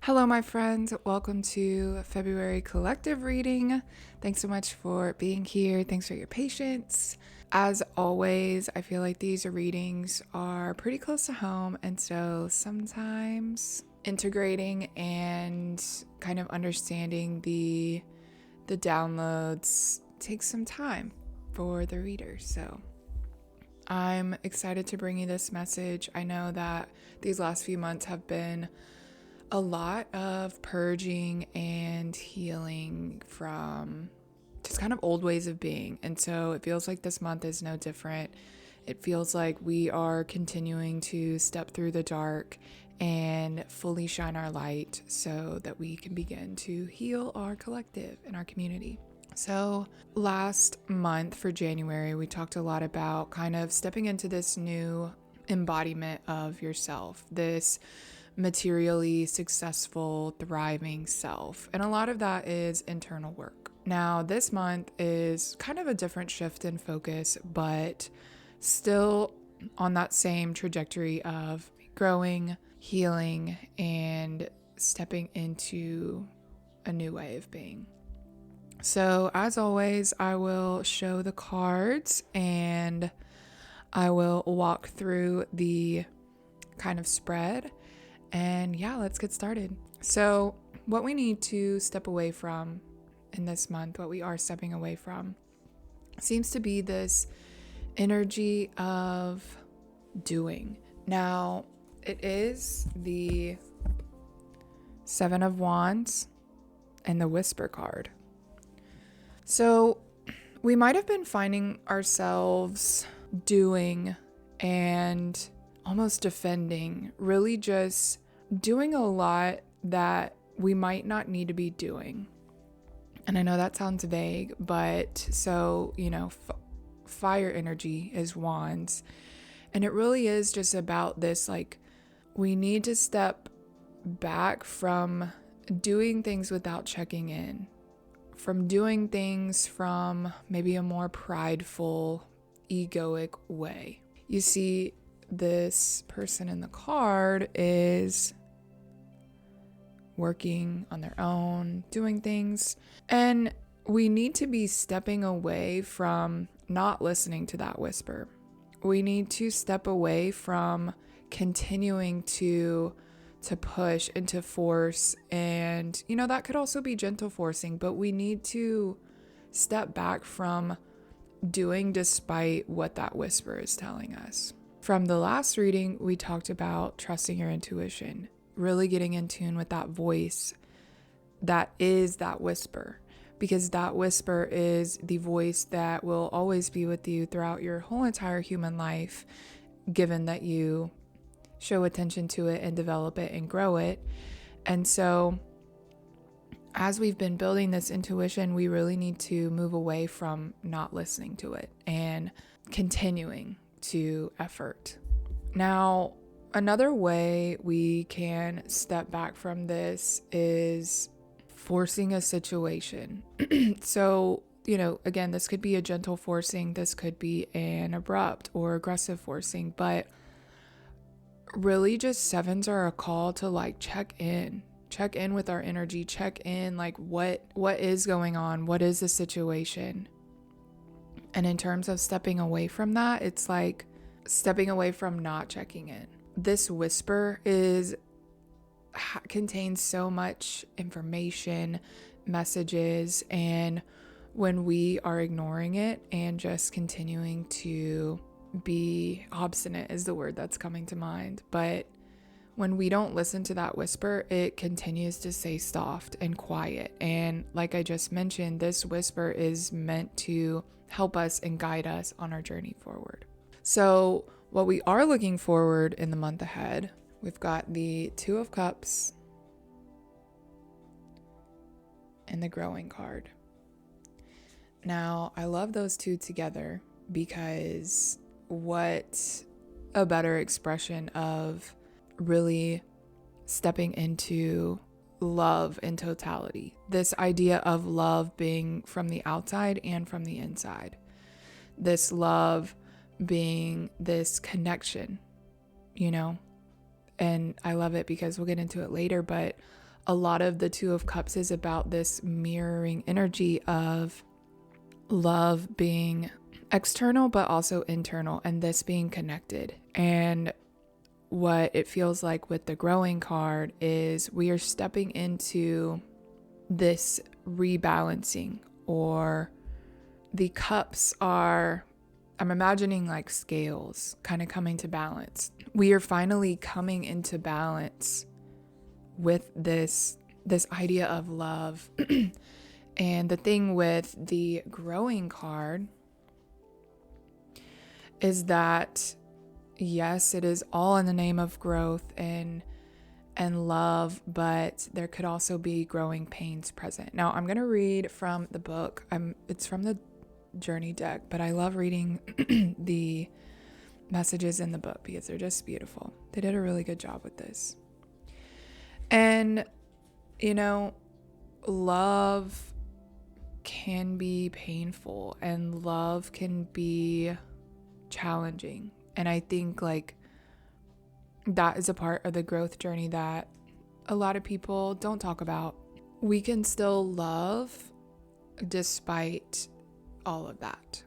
Hello, my friends. Welcome to February collective reading. Thanks so much for being here. Thanks for your patience. As always, I feel like these readings are pretty close to home, and so sometimes integrating and kind of understanding the downloads takes some time for the readers. So I'm excited to bring you this message. I know that these last few months have been a lot of purging and healing from just kind of old ways of being. And so it feels like this month is no different. It feels like we are continuing to step through the dark and fully shine our light so that we can begin to heal our collective and our community. So last month for January, we talked a lot about kind of stepping into this new embodiment of yourself, this materially successful, thriving self. And a lot of that is internal work. Now, this month is kind of a different shift in focus, but still on that same trajectory of growing, healing, and stepping into a new way of being. So, as always, I will show the cards and I will walk through the kind of spread. And yeah, let's get started. So what we need to step away from in this month, what we are stepping away from, seems to be this energy of doing. Now, it is the Seven of Wands and the Whisper card. So we might have been finding ourselves doing and almost defending, really just doing a lot that we might not need to be doing. And I know that sounds vague, but so, fire energy is wands. And it really is just about this, like, we need to step back from doing things without checking in, from doing things from maybe a more prideful, egoic way. You see, this person in the card is working on their own, doing things, and we need to be stepping away from not listening to that whisper. We need to step away from continuing to push and to force, and that could also be gentle forcing, but we need to step back from doing despite what that whisper is telling us. From the last reading, we talked about trusting your intuition, really getting in tune with that voice that is that whisper, because that whisper is the voice that will always be with you throughout your whole entire human life, given that you show attention to it and develop it and grow it. And so as we've been building this intuition, we really need to move away from not listening to it and continuing to effort. Now, another way we can step back from this is forcing a situation. So, again, this could be a gentle forcing, this could be an abrupt or aggressive forcing, but really just sevens are a call to check in with our energy, check in, what is going on, what is the situation. And in terms of stepping away from that, it's like stepping away from not checking in. This whisper contains so much information, messages, and when we are ignoring it and just continuing to be obstinate is the word that's coming to mind. But when we don't listen to that whisper, it continues to stay soft and quiet. And like I just mentioned, this whisper is meant to help us and guide us on our journey forward. So what we are looking forward in the month ahead, we've got the Two of Cups and the Growing card. Now, I love those two together because what a better expression of really stepping into love in totality. This idea of love being from the outside and from the inside. This love being this connection, And I love it because we'll get into it later, but a lot of the Two of Cups is about this mirroring energy of love being external, but also internal, and this being connected. And what it feels like with the growing card is we are stepping into this rebalancing, or the cups are, I'm imagining like scales kind of coming to balance. We are finally coming into balance with this idea of love. And the thing with the growing card is that, yes, it is all in the name of growth and love, but there could also be growing pains present. Now, I'm going to read from the book. It's from the journey deck, but I love reading the messages in the book because they're just beautiful. They did a really good job with this. And, love can be painful and love can be challenging. And I think like that is a part of the growth journey that a lot of people don't talk about. We can still love despite all of that.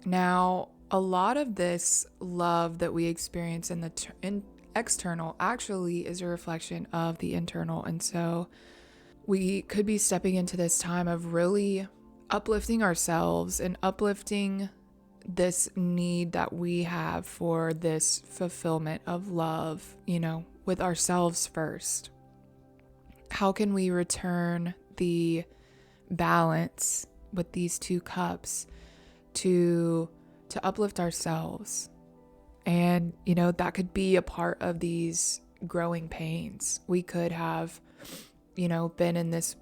Now, a lot of this love that we experience in the external actually is a reflection of the internal. And so we could be stepping into this time of really uplifting ourselves and uplifting this need that we have for this fulfillment of love, with ourselves first. How can we return the balance with these two cups to uplift ourselves? And, that could be a part of these growing pains. We could have, been in this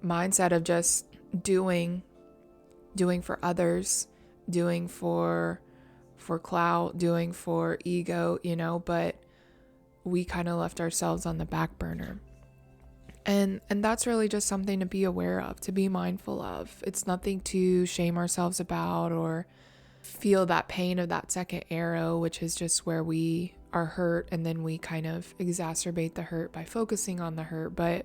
mindset of just doing for others, doing for clout, doing for ego, but we kind of left ourselves on the back burner. And that's really just something to be aware of, to be mindful of. It's nothing to shame ourselves about or feel that pain of that second arrow, which is just where we are hurt and then we kind of exacerbate the hurt by focusing on the hurt. But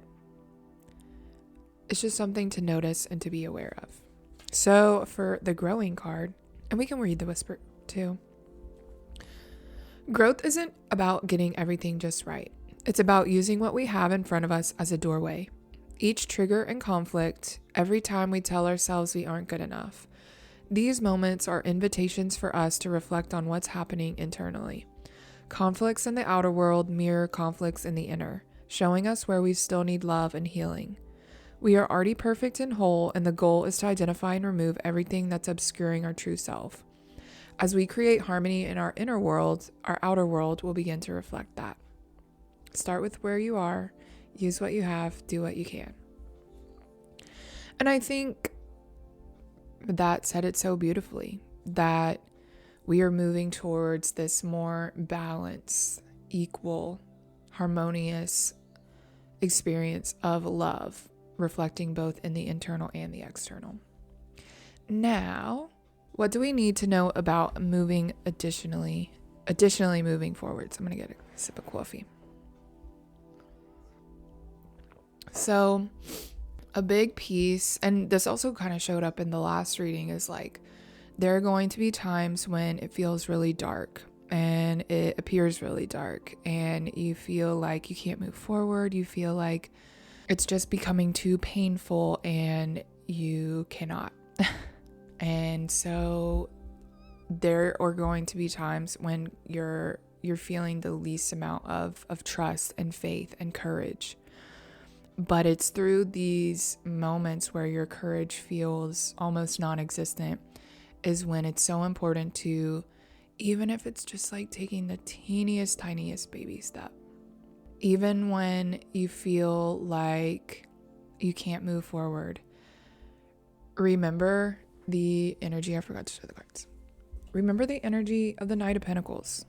it's just something to notice and to be aware of. So for the growing card, and we can read the whisper too. Growth isn't about getting everything just right. It's about using what we have in front of us as a doorway. Each trigger and conflict, every time we tell ourselves we aren't good enough. These moments are invitations for us to reflect on what's happening internally. Conflicts in the outer world mirror conflicts in the inner, showing us where we still need love and healing. We are already perfect and whole, and the goal is to identify and remove everything that's obscuring our true self. As we create harmony in our inner world, our outer world will begin to reflect that. Start with where you are, use what you have, do what you can. And I think that said it so beautifully, that we are moving towards this more balanced, equal, harmonious experience of love, reflecting both in the internal and the external. Now, what do we need to know about moving additionally moving forward? So I'm going to get a sip of coffee. So a big piece, and this also kind of showed up in the last reading, is like there are going to be times when it feels really dark and it appears really dark and you feel like you can't move forward. You feel like it's just becoming too painful and you cannot. And so there are going to be times when you're feeling the least amount of trust and faith and courage. But it's through these moments where your courage feels almost non-existent is when it's so important to, even if it's just like taking the teeniest, tiniest baby step, even when you feel like you can't move forward, remember the energy. I forgot to show the cards. Remember the energy of the Knight of Pentacles.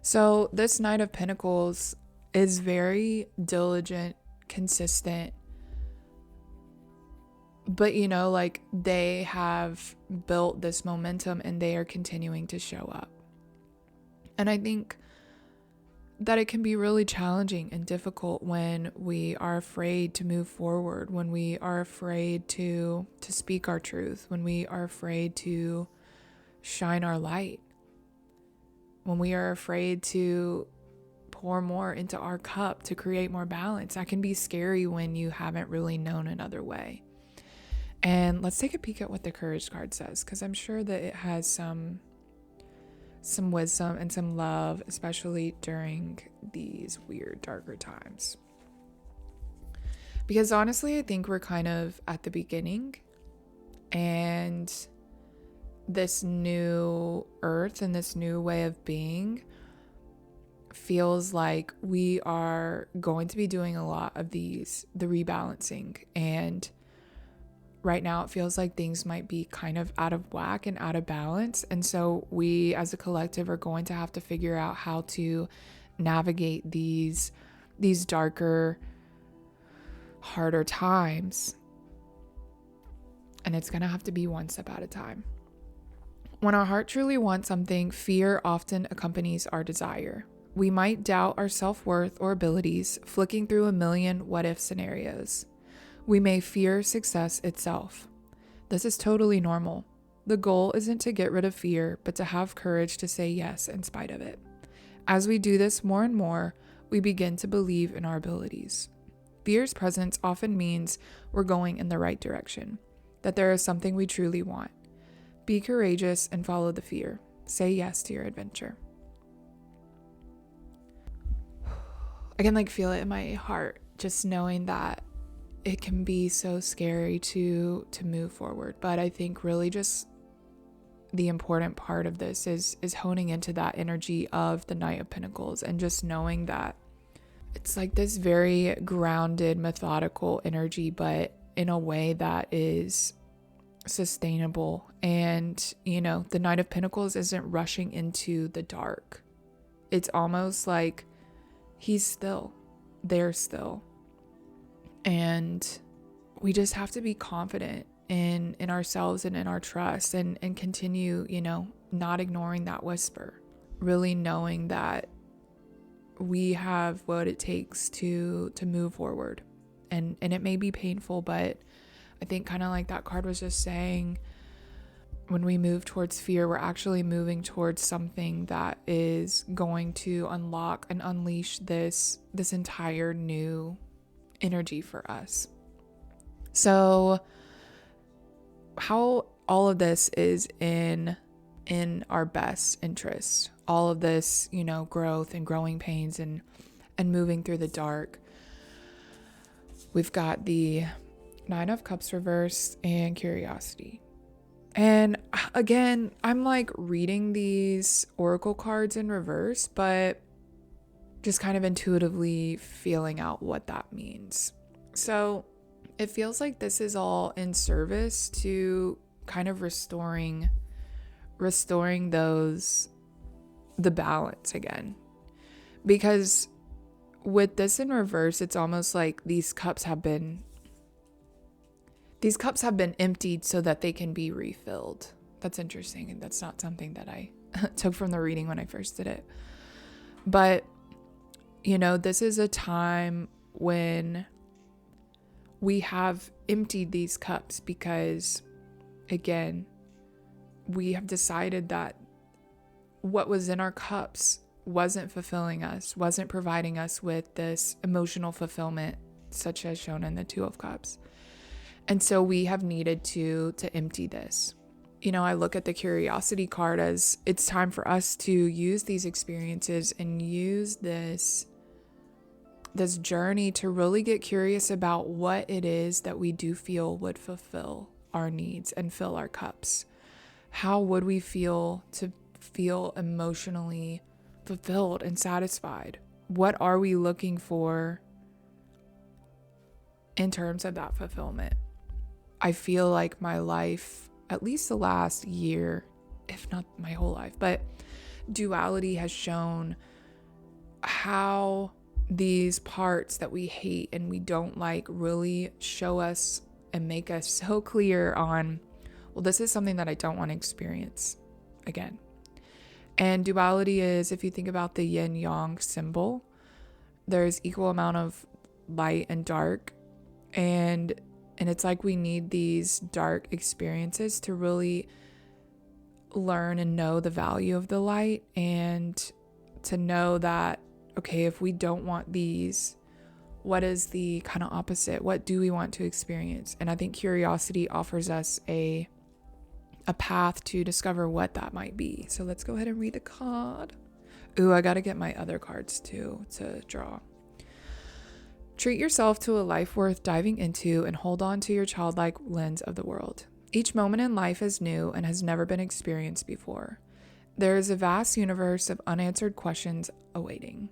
So this Knight of Pentacles is very diligent, consistent, but like they have built this momentum and they are continuing to show up. And I think that it can be really challenging and difficult when we are afraid to move forward, when we are afraid to speak our truth, when we are afraid to shine our light, when we are afraid to pour more into our cup to create more balance. That can be scary when you haven't really known another way. And let's take a peek at what the Courage card says, because I'm sure that it has some wisdom and some love, especially during these weird, darker times. Because honestly, I think we're kind of at the beginning, and this new earth and this new way of being feels like we are going to be doing a lot of the rebalancing. And right now it feels like things might be kind of out of whack and out of balance. And so we as a collective are going to have to figure out how to navigate these darker, harder times. And it's going to have to be one step at a time. When our heart truly wants something, fear often accompanies our desire. We might doubt our self-worth or abilities, flicking through a million what-if scenarios. We may fear success itself. This is totally normal. The goal isn't to get rid of fear, but to have courage to say yes in spite of it. As we do this more and more, we begin to believe in our abilities. Fear's presence often means we're going in the right direction, that there is something we truly want. Be courageous and follow the fear. Say yes to your adventure. I can feel it in my heart, just knowing that it can be so scary to move forward. But I think really just the important part of this is honing into that energy of the Knight of Pentacles, and just knowing that it's like this very grounded, methodical energy, but in a way that is sustainable. And, the Knight of Pentacles isn't rushing into the dark. It's almost like he's still there still. And we just have to be confident in ourselves and in our trust, and continue, not ignoring that whisper, really knowing that we have what it takes to move forward. And it may be painful, but I think kind of like that card was just saying, when we move towards fear, we're actually moving towards something that is going to unlock and unleash this entire new energy for us. So how all of this is in our best interest, all of this, growth and growing pains and moving through the dark. We've got the Nine of Cups reversed and Curiosity. And again, I'm reading these oracle cards in reverse, but just kind of intuitively feeling out what that means. So it feels like this is all in service to kind of restoring the balance again. Because with this in reverse, it's almost like these cups have been emptied so that they can be refilled. That's interesting, and that's not something that I took from the reading when I first did it. But, this is a time when we have emptied these cups because, again, we have decided that what was in our cups wasn't fulfilling us, wasn't providing us with this emotional fulfillment, such as shown in the Two of Cups. And so we have needed to empty this. I look at the Curiosity card as it's time for us to use these experiences and use this journey to really get curious about what it is that we do feel would fulfill our needs and fill our cups. How would we feel to feel emotionally fulfilled and satisfied? What are we looking for in terms of that fulfillment? I feel like my life, at least the last year, if not my whole life, but duality has shown how these parts that we hate and we don't like really show us and make us so clear on, well, this is something that I don't want to experience again. And duality is, if you think about the yin yang symbol, there's equal amount of light and dark. And it's like we need these dark experiences to really learn and know the value of the light, and to know that, okay, if we don't want these, what is the kind of opposite? What do we want to experience? And I think curiosity offers us a path to discover what that might be. So let's go ahead and read the card. Ooh, I got to get my other cards too to draw. Treat yourself to a life worth diving into and hold on to your childlike lens of the world. Each moment in life is new and has never been experienced before. There is a vast universe of unanswered questions awaiting.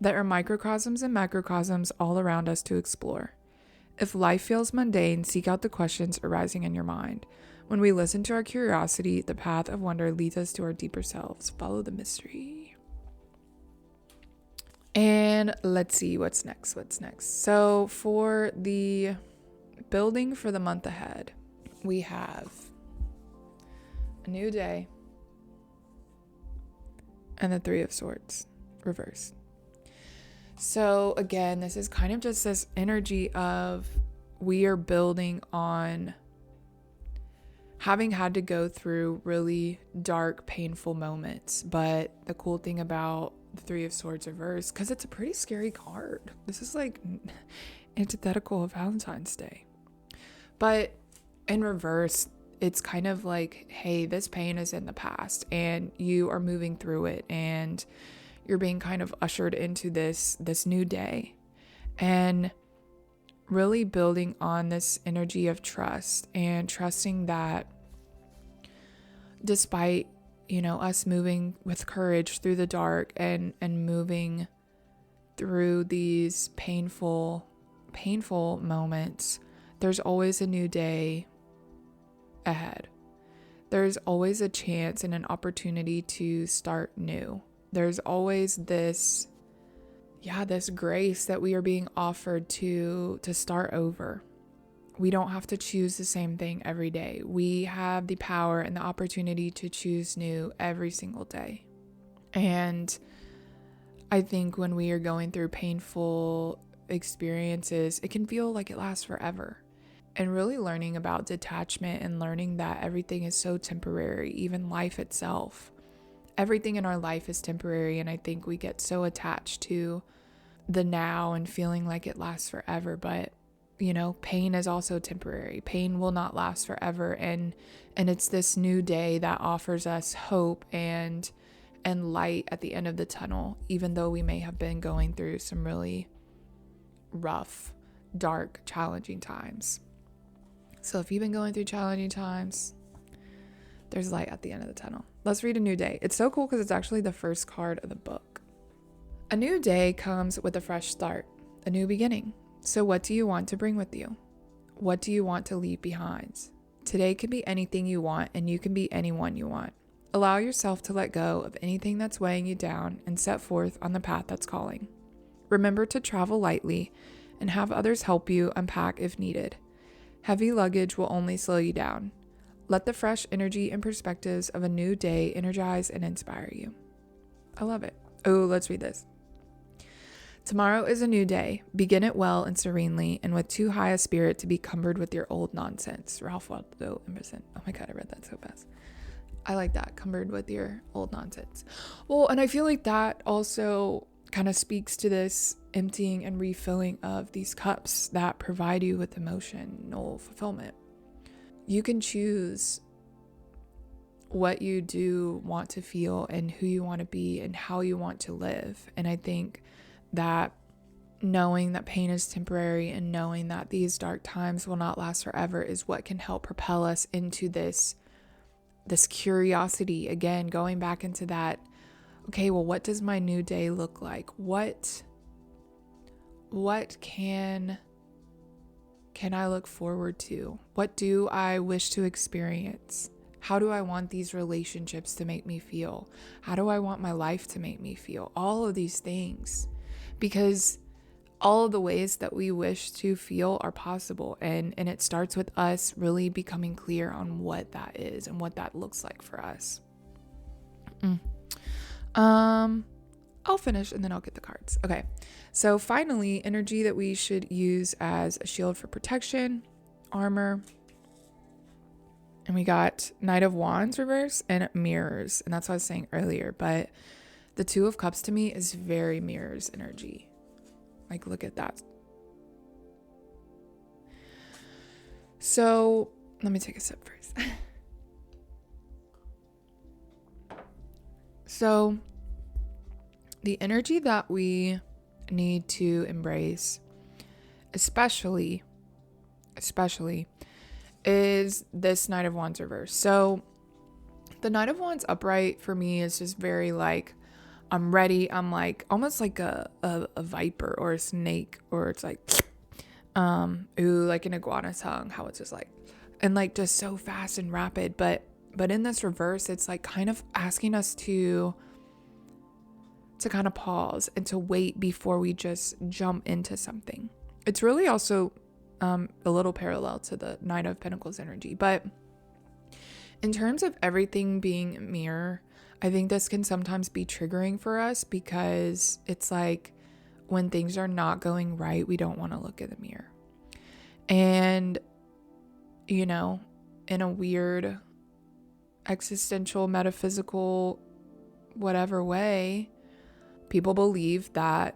There are microcosms and macrocosms all around us to explore. If life feels mundane, seek out the questions arising in your mind. When we listen to our curiosity, the path of wonder leads us to our deeper selves. Follow the mystery. And let's see what's next. So for the building for the month ahead, we have a new day and the Three of Swords reversed. So again, this is kind of just this energy of we are building on having had to go through really dark, painful moments. But the cool thing about the Three of Swords reversed, because it's a pretty scary card. This is like antithetical of Valentine's Day. But in reverse, it's kind of like, hey, this pain is in the past and you are moving through it, and you're being kind of ushered into this new day, and really building on this energy of trust, and trusting that despite, us moving with courage through the dark and moving through these painful moments, there's always a new day ahead. There's always a chance and an opportunity to start new. There's always this grace that we are being offered to start over. We don't have to choose the same thing every day. We have the power and the opportunity to choose new every single day. And I think when we are going through painful experiences, it can feel like it lasts forever. And really learning about detachment and learning that everything is so temporary, even life itself. Everything in our life is temporary, and I think we get so attached to the now and feeling like it lasts forever. But, pain is also temporary. Pain will not last forever, and it's this new day that offers us hope and light at the end of the tunnel, even though we may have been going through some really rough, dark, challenging times. So if you've been going through challenging times, there's light at the end of the tunnel. Let's read a new day. It's so cool because it's actually the first card of the book. A new day comes with a fresh start, a new beginning. So what do you want to bring with you? What do you want to leave behind? Today can be anything you want, and you can be anyone you want. Allow yourself to let go of anything that's weighing you down and set forth on the path that's calling. Remember to travel lightly and have others help you unpack if needed. Heavy luggage will only slow you down. Let the fresh energy and perspectives of a new day energize and inspire you. I love it. Oh, let's read this. Tomorrow is a new day. Begin it well and serenely, and with too high a spirit to be cumbered with your old nonsense. Ralph Waldo Emerson. Oh my God, I read that so fast. I like that. Cumbered with your old nonsense. Well, and I feel like that also kind of speaks to this emptying and refilling of these cups that provide you with emotional fulfillment. You can choose what you do want to feel and who you want to be and how you want to live. And I think that knowing that pain is temporary and knowing that these dark times will not last forever is what can help propel us into this curiosity. Again, going back into that, okay, well, what does my new day look like? What can I look forward to? What do I wish to experience? How do I want these relationships to make me feel? How do I want my life to make me feel? All of these things. Because all of the ways that we wish to feel are possible. And it starts with us really becoming clear on what that is and what that looks like for us. I'll finish and then I'll get the cards. Okay. So finally, energy that we should use as a shield for protection, armor. And we got Knight of Wands reverse and mirrors. And that's what I was saying earlier. But the Two of Cups to me is very mirrors energy. Like, look at that. So let me take a sip first. So the energy that we need to embrace, especially is this Knight of Wands reverse. So the Knight of Wands upright for me is just very like, I'm ready. I'm like almost like a viper or a snake, or it's like, like an iguana tongue, how it's just like, and like just so fast and rapid. But in this reverse, it's like kind of asking us to kind of pause and to wait before we just jump into something. It's really also a little parallel to the Knight of Pentacles energy. But in terms of everything being a mirror, I think this can sometimes be triggering for us, because it's like when things are not going right, we don't want to look in the mirror. And, you know, in a weird existential, metaphysical, whatever way, people believe that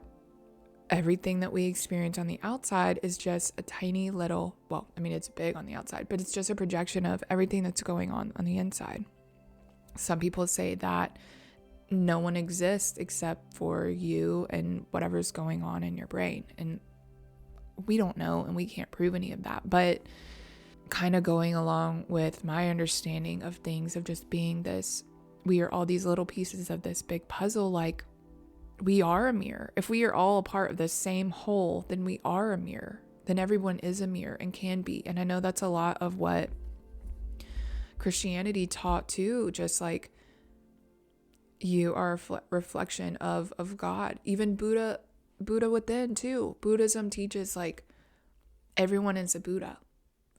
everything that we experience on the outside is just a tiny little, well, I mean, it's big on the outside, but it's just a projection of everything that's going on the inside. Some people say that no one exists except for you and whatever's going on in your brain. And we don't know, and we can't prove any of that. But kind of going along with my understanding of things, of just being this, we are all these little pieces of this big puzzle. Like, we are a mirror. If we are all a part of the same whole, then we are a mirror. Then everyone is a mirror and can be. And I know that's a lot of what Christianity taught too, just like you are a reflection of God. Even Buddha within too. Buddhism teaches like everyone is a Buddha,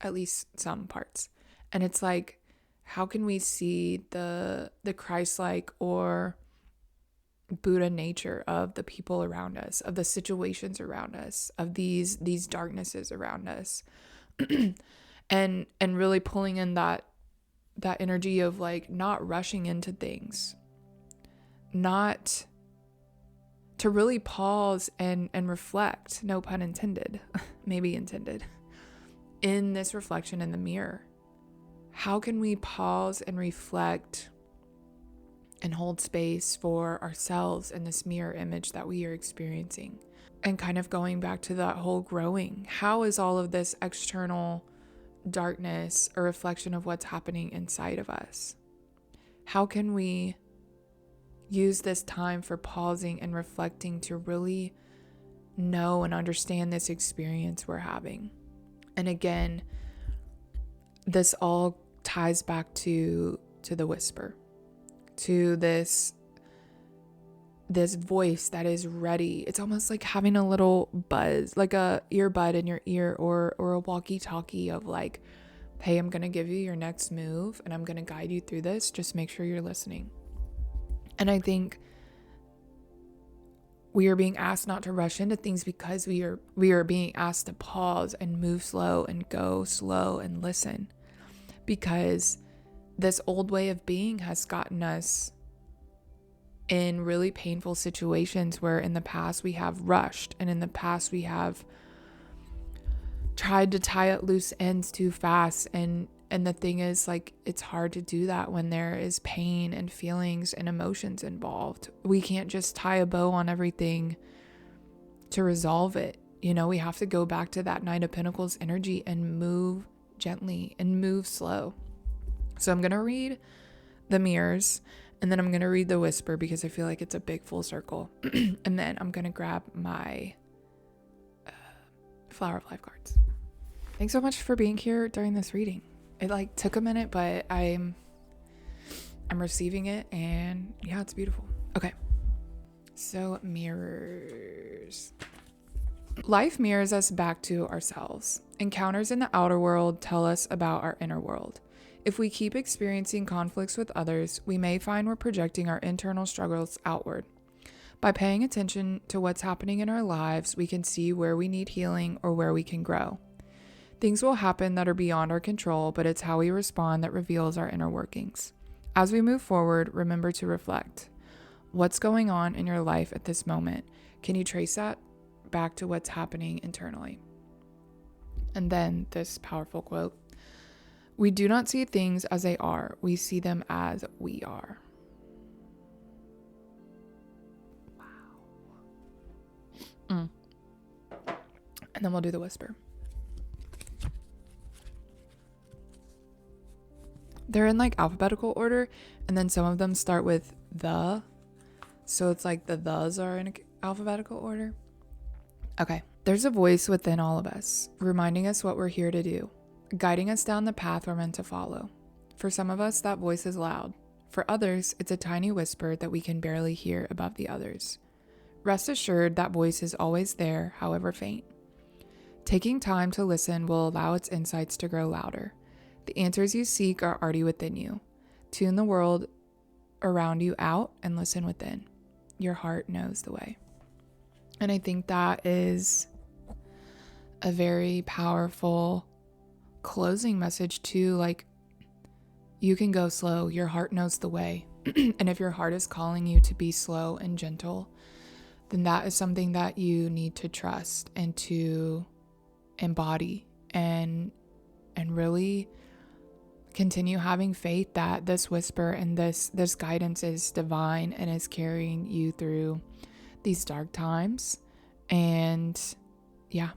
at least some parts. And it's like, how can we see the Christ-like or Buddha nature of the people around us, of the situations around us, of these darknesses around us, and really pulling in that energy of like not rushing into things, not to really pause and reflect, no pun intended, maybe intended, in this reflection in the mirror. How can we pause and reflect and hold space for ourselves in this mirror image that we are experiencing? And kind of going back to that whole growing. How is all of this external darkness a reflection of what's happening inside of us? How can we use this time for pausing and reflecting to really know and understand this experience we're having? And again, this all ties back to the whisper, to this voice that is ready. It's almost like having a little buzz, like a earbud in your ear, or a walkie-talkie of like, hey, I'm going to give you your next move and I'm going to guide you through this. Just make sure you're listening. And I think we are being asked not to rush into things because we are being asked to pause and move slow and go slow and listen, because this old way of being has gotten us in really painful situations where in the past we have rushed, and in the past we have tried to tie up loose ends too fast. And the thing is, like, it's hard to do that when there is pain and feelings and emotions involved. We can't just tie a bow on everything to resolve it. You know, we have to go back to that Knight of Pentacles energy and move gently and move slow. So I'm going to read the mirrors, and then I'm going to read the whisper because I feel like it's a big full circle. And then I'm going to grab my Flower of Life cards. Thanks so much for being here during this reading. It like took a minute, but I'm receiving it, and yeah, it's beautiful. Okay. So mirrors. Life mirrors us back to ourselves. Encounters in the outer world tell us about our inner world. If we keep experiencing conflicts with others, we may find we're projecting our internal struggles outward. By paying attention to what's happening in our lives, we can see where we need healing or where we can grow. Things will happen that are beyond our control, but it's how we respond that reveals our inner workings. As we move forward, remember to reflect. What's going on in your life at this moment? Can you trace that back to what's happening internally? And then this powerful quote: we do not see things as they are. We see them as we are. Wow. And then we'll do the whisper. They're in like alphabetical order, and then some of them start with the. So it's like the thes are in alphabetical order. Okay. There's a voice within all of us, reminding us what we're here to do, guiding us down the path we're meant to follow. For some of us, that voice is loud. For others, it's a tiny whisper that we can barely hear above the others. Rest assured that voice is always there, however faint. Taking time to listen will allow its insights to grow louder. The answers you seek are already within you. Tune the world around you out and listen within. Your heart knows the way. And I think that is a very powerful closing message too. Like, you can go slow. Your heart knows the way. And if your heart is calling you to be slow and gentle, then that is something that you need to trust and to embody and really continue having faith that this whisper and this guidance is divine and is carrying you through these dark times. And yeah,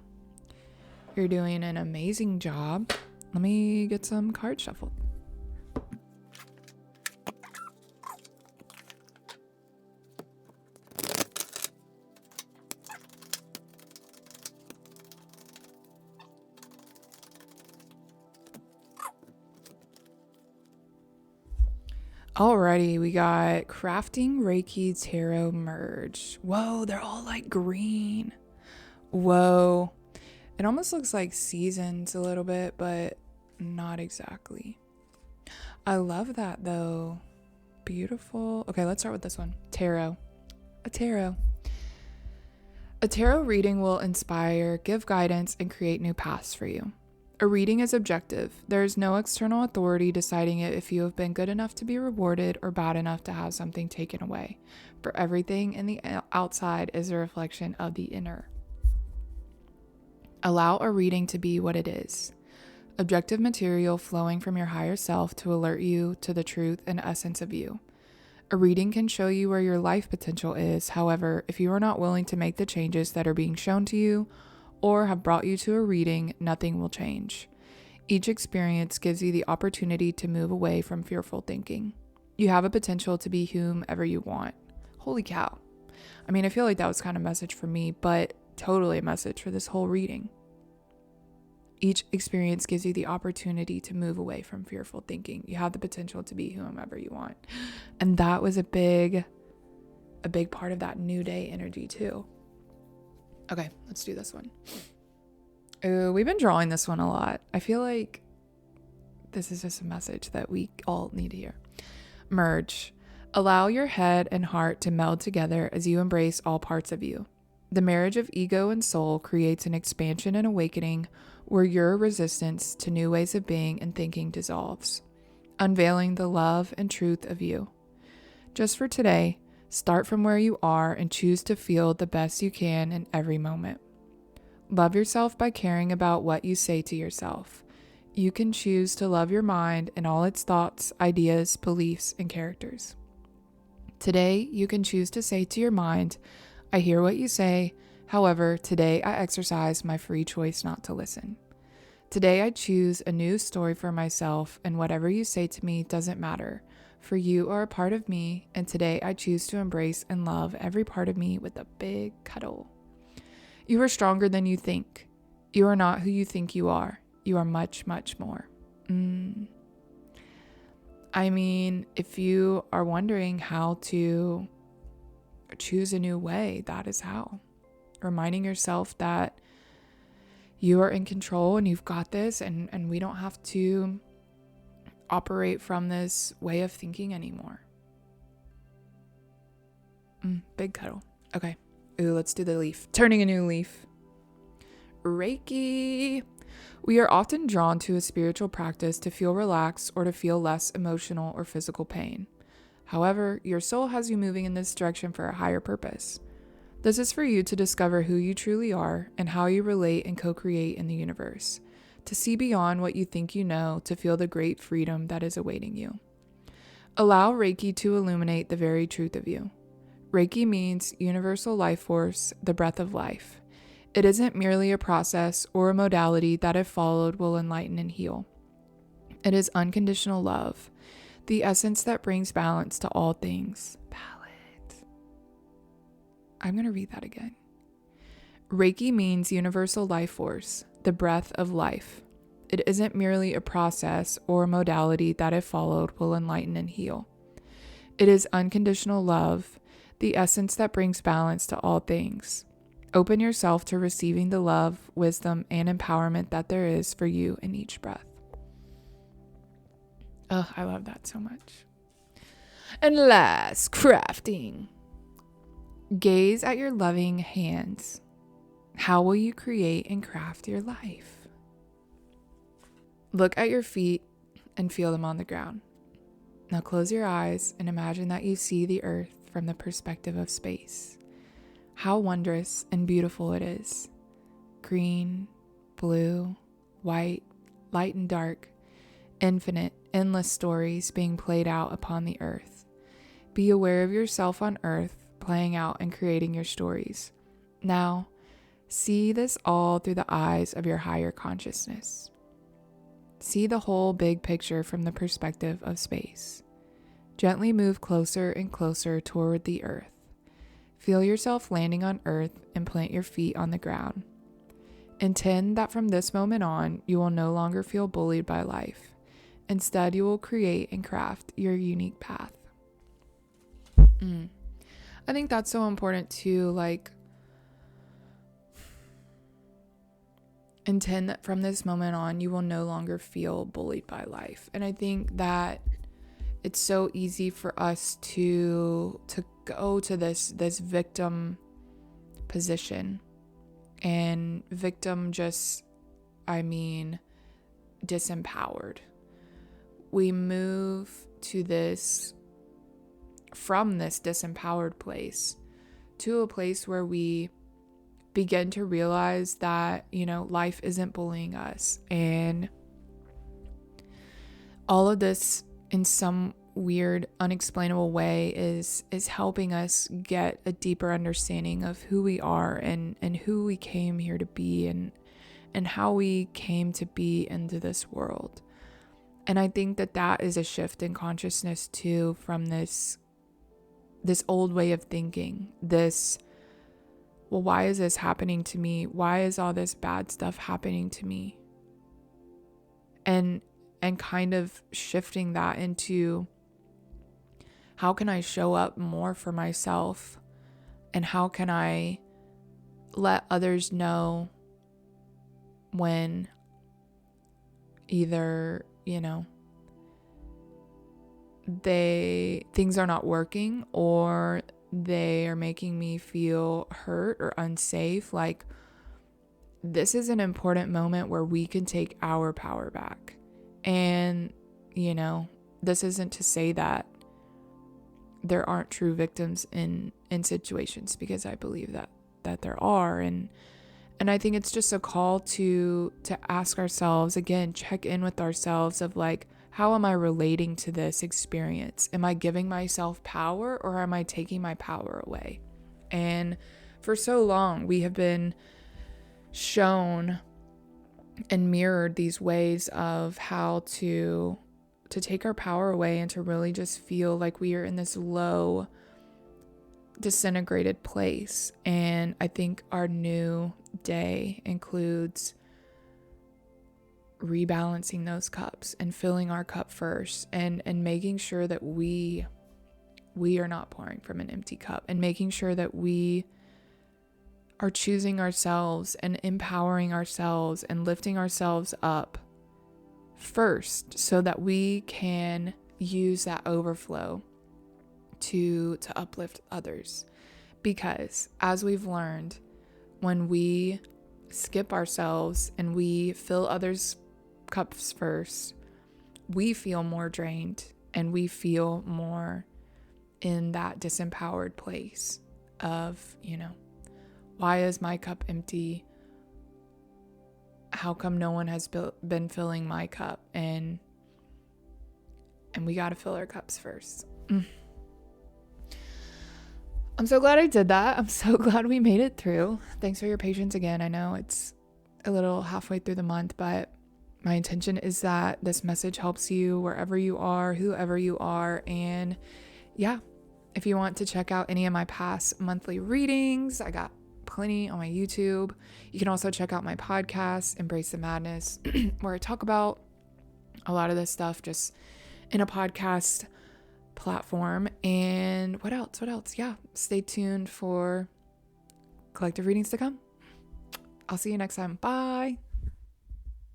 you're doing an amazing job. Let me get some cards shuffled. Alrighty, we got Crafting Reiki Tarot Merge. Whoa, they're all like green. Whoa. It almost looks like seasons a little bit, but not exactly. I love that though. Beautiful. Okay, let's start with this one. Tarot. A tarot. A tarot reading will inspire, give guidance, and create new paths for you. A reading is objective. There is no external authority deciding it if you have been good enough to be rewarded or bad enough to have something taken away. For everything in the outside is a reflection of the inner. Allow a reading to be what it is. Objective material flowing from your higher self to alert you to the truth and essence of you. A reading can show you where your life potential is. However, if you are not willing to make the changes that are being shown to you, or have brought you to a reading, nothing will change. Each experience gives you the opportunity to move away from fearful thinking. You have a potential to be whomever you want. Holy cow. I mean, I feel like that was kind of a message for me, but totally a message for this whole reading. Each experience gives you the opportunity to move away from fearful thinking. You have the potential to be whomever you want. And that was a big part of that new day energy too. Okay, let's do this one. Ooh, we've been drawing this one a lot. I feel like this is just a message that we all need to hear. Merge. Allow your head and heart to meld together as you embrace all parts of you. The marriage of ego and soul creates an expansion and awakening where your resistance to new ways of being and thinking dissolves, unveiling the love and truth of you. Just for today, start from where you are and choose to feel the best you can in every moment. Love yourself by caring about what you say to yourself. You can choose to love your mind and all its thoughts, ideas, beliefs, and characters. Today, you can choose to say to your mind, I hear what you say. However, today I exercise my free choice not to listen. Today I choose a new story for myself, and whatever you say to me doesn't matter. For you are a part of me, and today I choose to embrace and love every part of me with a big cuddle. You are stronger than you think. You are not who you think you are. You are much, much more. I mean, if you are wondering how to choose a new way, that is how. Reminding yourself that you are in control and you've got this, and we don't have to operate from this way of thinking anymore. Big cuddle. Okay. Ooh, let's do the leaf. Turning a new leaf. Reiki. We are often drawn to a spiritual practice to feel relaxed or to feel less emotional or physical pain. However, your soul has you moving in this direction for a higher purpose. This is for you to discover who you truly are and how you relate and co-create in the universe, to see beyond what you think you know, to feel the great freedom that is awaiting you. Allow Reiki to illuminate the very truth of you. Reiki means universal life force, the breath of life. It isn't merely a process or a modality that, if followed, will enlighten and heal. It is unconditional love, the essence that brings balance to all things. Balance. I'm going to read that again. Reiki means universal life force, the breath of life. It isn't merely a process or a modality that, if followed, will enlighten and heal. It is unconditional love, the essence that brings balance to all things. Open yourself to receiving the love, wisdom, and empowerment that there is for you in each breath. Oh, I love that so much. And last, crafting. Gaze at your loving hands. How will you create and craft your life? Look at your feet and feel them on the ground. Now close your eyes and imagine that you see the earth from the perspective of space. How wondrous and beautiful it is. Green, blue, white, light and dark, infinite, endless stories being played out upon the earth. Be aware of yourself on earth, playing out and creating your stories. Now, see this all through the eyes of your higher consciousness. See the whole big picture from the perspective of space. Gently move closer and closer toward the earth. Feel yourself landing on earth and plant your feet on the ground. Intend that from this moment on, you will no longer feel bullied by life. Instead, you will create and craft your unique path. I think that's so important too, like, intend that from this moment on, you will no longer feel bullied by life. And I think that it's so easy for us to go to this victim position. And victim just, I mean, disempowered. We move to this, from this disempowered place to a place where we begin to realize that, life isn't bullying us. And all of this, in some weird, unexplainable way, is helping us get a deeper understanding of who we are and who we came here to be and how we came to be into this world. And I think that is a shift in consciousness too, from this old way of thinking. Well, why is this happening to me? Why is all this bad stuff happening to me? And kind of shifting that into, how can I show up more for myself? And how can I let others know when either, things are not working, or they are making me feel hurt or unsafe. Like, this is an important moment where we can take our power back. And, this isn't to say that there aren't true victims in situations, because I believe that there are. And I think it's just a call to ask ourselves, again, check in with ourselves of like, how am I relating to this experience? Am I giving myself power, or am I taking my power away? And for so long, we have been shown and mirrored these ways of how to take our power away and to really just feel like we are in this low, disintegrated place. And I think our new day includes rebalancing those cups and filling our cup first, and making sure that we are not pouring from an empty cup, and making sure that we are choosing ourselves and empowering ourselves and lifting ourselves up first so that we can use that overflow to uplift others. Because as we've learned, when we skip ourselves and we fill others' cups first, we feel more drained and we feel more in that disempowered place of, why is my cup empty? How come no one has been filling my cup? And we got to fill our cups first. I'm so glad I did that. I'm so glad we made it through. Thanks for your patience again. I know it's a little halfway through the month, but my intention is that this message helps you wherever you are, whoever you are. And yeah, if you want to check out any of my past monthly readings, I got plenty on my YouTube. You can also check out my podcast, Embrace the Madness, where I talk about a lot of this stuff just in a podcast platform. And what else? Yeah, stay tuned for collective readings to come. I'll see you next time. Bye.